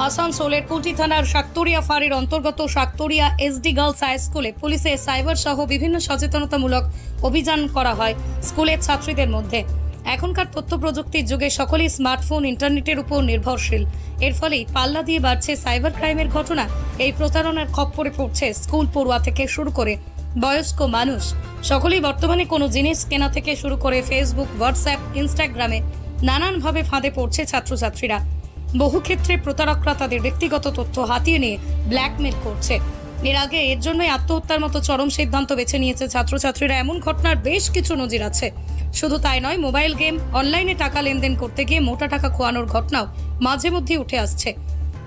আসানসোলের কুলটি থানার শাকতরিয়া ফাঁড়ির অন্তর্গত শাকতরিয়া এসডি গার্লস হাই স্কুলে পুলিশের সাইবার সহ বিভিন্ন সচেতনতামূলক অভিযান করা হয় স্কুলের ছাত্রীদের মধ্যে। এখনকার তথ্য প্রযুক্তির যুগে সকলেই স্মার্টফোন ইন্টারনেটের উপর নির্ভরশীল। এর ফলেই পাল্লা দিয়ে বাড়ছে সাইবার ক্রাইমের ঘটনা। এই প্রতারণার খপ্পরে পড়ছে স্কুল পড়ুয়া থেকে শুরু করে বয়স্ক মানুষ। সকলেই বর্তমানে কোনো জিনিস কেনা থেকে শুরু করে ফেসবুক, হোয়াটসঅ্যাপ, ইনস্টাগ্রামে নানানভাবে ফাঁদে পড়ছে ছাত্রছাত্রীরা। বহু ক্ষেত্রে প্রতারকরা তাদের ব্যক্তিগত তথ্য হাতিয়ে নিয়ে ব্ল্যাকমেল করছে। এর আগে এর জন্যই আত্মহত্যার মতো চরম সিদ্ধান্ত বেছে নিয়েছে ছাত্রছাত্রীরা। এমন ঘটনার বেশ কিছু নজির আছে। শুধু তাই নয়, মোবাইল গেম, অনলাইনে টাকা লেনদেন করতে গিয়ে মোটা টাকা খোয়ানোর ঘটনাও মাঝে মধ্যে উঠে আসছে।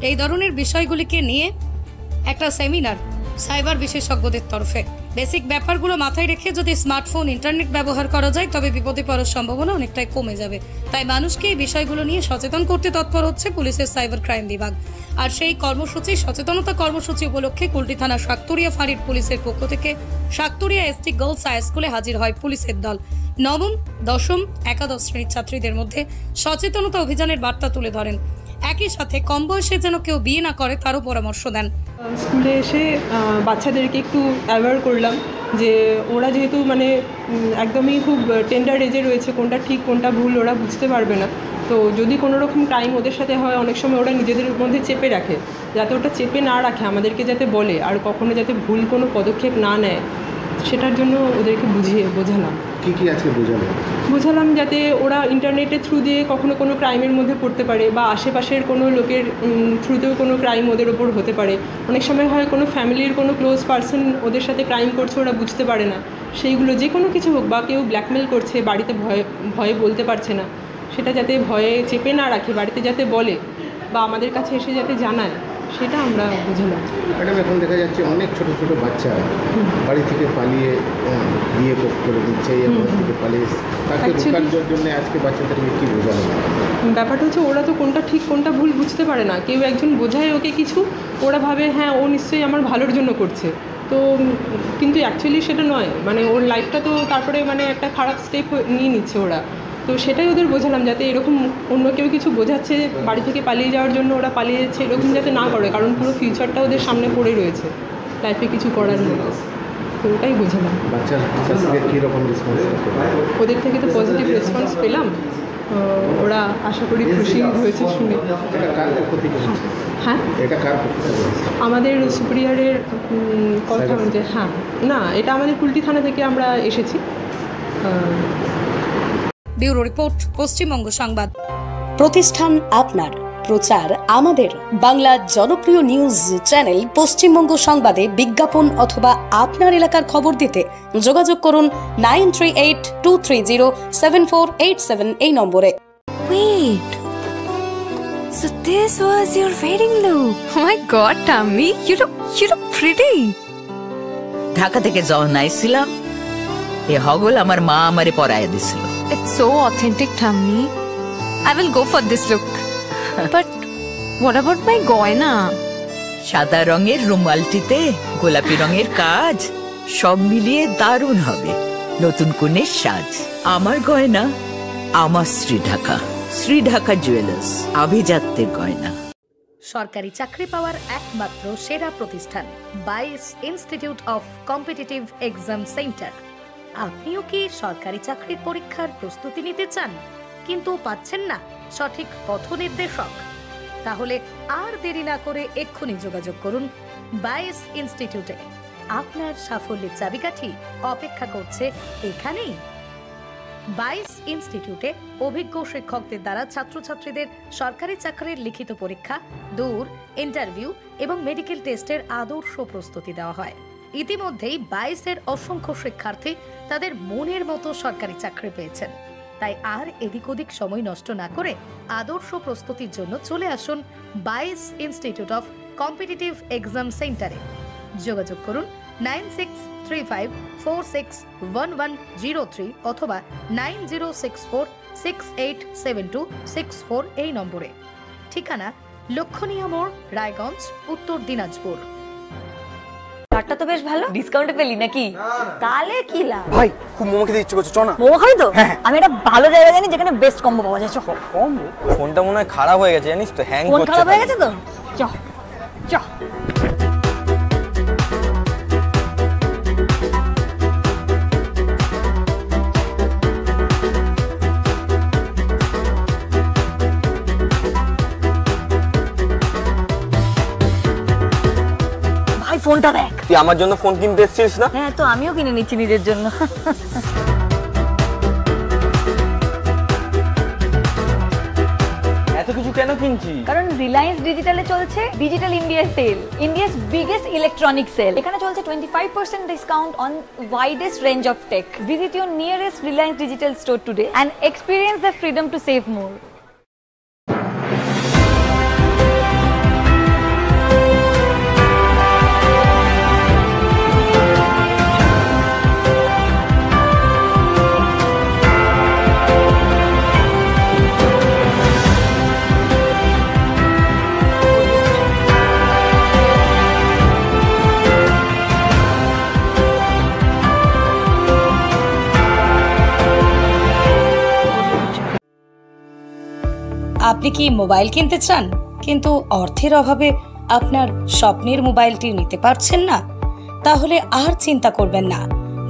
এই ধরনের বিষয়গুলিকে নিয়ে একটা সেমিনার সাইবার বিশেষজ্ঞদের তরফে। বেসিক ব্যাপারগুলো মাথায় রেখে যদি স্মার্টফোন, ইন্টারনেট ব্যবহার করা যায় তবে বিপদে পড়ার সম্ভাবনা অনেকটাই কমে যাবে। তাই মানুষকে এই বিষয়গুলো নিয়ে সচেতন করতে তৎপর হচ্ছে পুলিশের সাইবার ক্রাইম বিভাগ। আর সেই কর্মসূচি, সচেতনতা কর্মসূচি উপলক্ষে কুলটি থানা শাকতরিয়া ফাঁড়ির পুলিশের পক্ষ থেকে শাকতরিয়া এসডি গার্লস হাই স্কুলে হাজির হয় পুলিশের দল। নবম, দশম, একাদশ শ্রেণীর ছাত্রীদের মধ্যে সচেতনতা অভিযানের বার্তা তুলে ধরেন। একই সাথে কম বয়সে যেন কেউ বিয়ে না করে তারও পরামর্শ দেন। স্কুলে এসে বাচ্চাদেরকে একটু অ্যাওয়্যার করলাম যে ওরা যেহেতু একদমই খুব টেন্ডার এজে রয়েছে, কোনটা ঠিক কোনটা ভুল ওরা বুঝতে পারবে না। তো যদি কোনো রকম ক্রাইম ওদের সাথে হয়, অনেক সময় ওরা নিজেদের মধ্যে চেপে রাখে, যাতে ওটা চেপে না রাখে আমাদেরকে যাতে বলে, আর কখনো যাতে ভুল কোনো পদক্ষেপ না নেয়, সেটার জন্য ওদেরকে বোঝালাম। কি আজকে বোঝালাম যাতে ওরা ইন্টারনেটের থ্রু দিয়ে কখনো কোনো ক্রাইমের মধ্যে পড়তে পারে, বা আশেপাশের কোনো লোকের থ্রুতেও কোনো ক্রাইম ওদের ওপর হতে পারে। অনেক সময় হয় কোনো ফ্যামিলির কোনো ক্লোজ পার্সন ওদের সাথে ক্রাইম করছে, ওরা বুঝতে পারে না। সেইগুলো যে কোনো কিছু হোক, বা কেউ ব্ল্যাকমেল করছে, বাড়িতে ভয়ে বলতে পারছে না, সেটা যাতে ভয়ে চেপে না রাখে, বাড়িতে যাতে বলে বা আমাদের কাছে এসে যাতে জানায়, সেটা আমরা বুঝলাম। ম্যাডাম, এখন দেখা যাচ্ছে অনেক ছোট ছোট বাচ্চা বাড়ি থেকে পালিয়ে বিয়ে করে দিচ্ছে, থেকে পালিয়ে তাকে রোকার জন্য আজকে বাচ্চাদেরকে কী বোঝানো? ব্যাপারটা হচ্ছে ওরা তো কোনটা ঠিক কোনটা ভুল বুঝতে পারে না। কেউ একজন বোঝায় ওকে কিছু, ওরা ভাবে হ্যাঁ ও নিশ্চয়ই আমার ভালোর জন্য করছে, তো কিন্তু অ্যাকচুয়ালি সেটা নয়। ওর লাইফটা তো তারপরে একটা খারাপ স্টেপ নিয়ে নিচ্ছে ওরা। তো সেটাই ওদের বোঝালাম, যাতে এরকম অন্য কেউ কিছু বোঝাচ্ছে বাড়ি থেকে পালিয়ে যাওয়ার জন্য ওরা পালিয়ে যাচ্ছে, এরকম যাতে না করে, কারণ পুরো ফিউচারটা ওদের সামনে পড়ে রয়েছে, লাইফে কিছু করার নেই। তো ওটাই বোঝালাম। ওদের থেকে তো পজিটিভ রেসপন্স পেলাম, ওরা আশা করি খুশি হয়েছে শুনে। হ্যাঁ, আমাদের সুপিরিয়রের কথা যে হ্যাঁ, না, এটা আমাদের কুলটি থানা থেকে আমরা এসেছি। ব্যুরো রিপোর্ট, পশ্চিমবঙ্গ সংবাদ। প্রতিষ্ঠান আপনার, প্রচার আমাদের। বাংলা জনপ্রিয় নিউজ চ্যানেল পশ্চিমবঙ্গ সংবাদে বিজ্ঞাপন অথবা আপনার এলাকার খবর দিতে যোগাযোগ করুন 9382307487 এই নম্বরে। Wait, so this was your wedding look? Oh my God, Tammy, you look pretty. Dhaka থেকে যখন আইছিলাম, এ হগল আমার মা আমারে পরায় দিছিল। It's so authentic, Tammy. I will go for this look. But what about my goina? সাদা রঙের রুমালটিতে গোলাপি রঙের কাজ, সব মিলিয়ে দারুণ হবে নতুন কনের সাজ। আমার গয়না আমার শ্রী ঢাকা জুয়েলার্স, আভিজাত্যের গয়না। সরকারি চাকরি পাওয়ার একমাত্র সেরা প্রতিষ্ঠান বাইস institute of competitive exam centre. আপনিও কি সরকারি চাকরির পরীক্ষার প্রস্তুতি নিতে চান কিন্তু পাচ্ছেন না সঠিক পথ নির্দেশক? তাহলে আর দেরি না করে এক্ষুনি যোগাযোগ করুন বাইস ইনস্টিটিউটে। আপনার সাফল্যের চাবিকাঠি অপেক্ষা করছে এখানেই। বাইস ইনস্টিটিউটে অভিজ্ঞ শিক্ষকদের দ্বারা ছাত্রছাত্রীদের সরকারি চাকরির লিখিত পরীক্ষা, দূর ইন্টারভিউ এবং মেডিকেল টেস্টের আদর্শ প্রস্তুতি দেওয়া হয়। ইতিমধ্যেই 22-এর অসংখ্য শিক্ষার্থী তাদের মনের মতো সরকারি চাকরি পেয়েছেন। তাই আর এদিক ওদিক সময় নষ্ট না করে আদর্শ প্রস্তুতির জন্য চলে আসুন বাইস ইনস্টিটিউট অফ কম্পিটিটিভ এক্সাম সেন্টারে। যোগাযোগ করুন 9635461103 অথবা 9064687264 এই নম্বরে। ঠিকানা লক্ষণীয় মোড়, রায়গঞ্জ, উত্তর দিনাজপুর। কার্ডটা তো বেশ ভালো, ডিসকাউন্টে পেলি নাকি? তাহলে কি লাভ ভাই, খুব মোমো খেতে ইচ্ছে করছে, চ না। মোমো খাবি তো? আমি একটা ভালো জায়গা জানি যেখানে বেস্ট কম্বো পাওয়া যায়। কম্বো? ফোনটা মনে হয় খারাপ হয়ে গেছে, জানিস তো, হ্যাং করছে। ফোন খারাপ হয়ে গেছে তো? চ চ। ভাই ফোনটা দেখ। তুই আমার জন্য ফোন কিনতে এসেছিস না? হ্যাঁ, তো আমিও কিনে নিচ্ছি নিজের জন্য। এত কিছু কেন কিনছিস? কারণ রিলায়েন্স ডিজিটালে চলছে digital India sale, India's biggest electronic sale. এখানে চলছে 25% discount on widest range of tech. Visit your nearest Reliance digital store today and experience the freedom to save more. আপনি কি মোবাইল কিনতে চান কিন্তু অর্থের অভাবে আপনার স্বপ্নের মোবাইলটি নিতে পারছেন না? তাহলে আর চিন্তা করবেন না।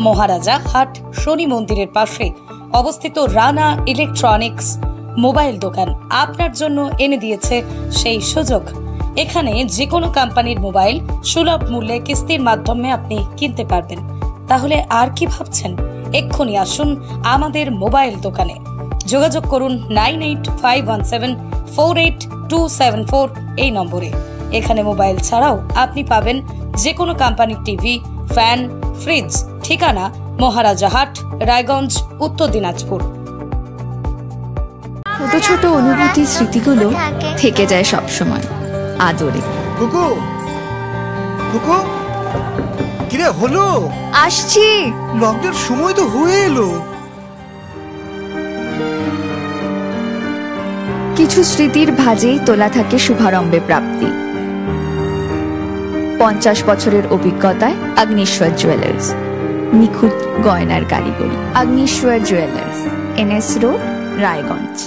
মহারাজা হাট শনি মন্দিরের পাশে অবস্থিত রানা ইলেকট্রনিক্স মোবাইল দোকান আপনার জন্য এনে দিয়েছে সেই সুযোগ। এখানে যে কোনো কোম্পানির মোবাইল সুলভ মূল্যে কিস্তির মাধ্যমে আপনি কিনতে পারবেন। তাহলে আর কি ভাবছেন? এক্ষুনি আসুন আমাদের মোবাইল দোকানে। যোগাযোগ করুন 9851748274 এই নম্বরে। এখানে মোবাইল ছাড়াও আপনি পাবেন যে কোনো কোম্পানির টিভি, ফ্যান, ফ্রিজ। ঠিকানা মহারাজা হাট, রায়গঞ্জ, উত্তর দিনাজপুর। ছোট ছোট অনুভূতি স্মৃতিগুলো থেকে যায় সব সময় আদরে। কুকু কুকু কিরে হলো? আসছি। লকডাউন সময় তো হয়ে এলো। কিছু স্মৃতির ভাজেই তোলা থাকে শুভারম্ভে প্রাপ্তি। 50 বছরের অভিজ্ঞতায় আগ্নেশ্বর জুয়েলার্স, নিখুঁত গয়নার কারিগরি। Agneshwar jewellers, NS road, Raiganj.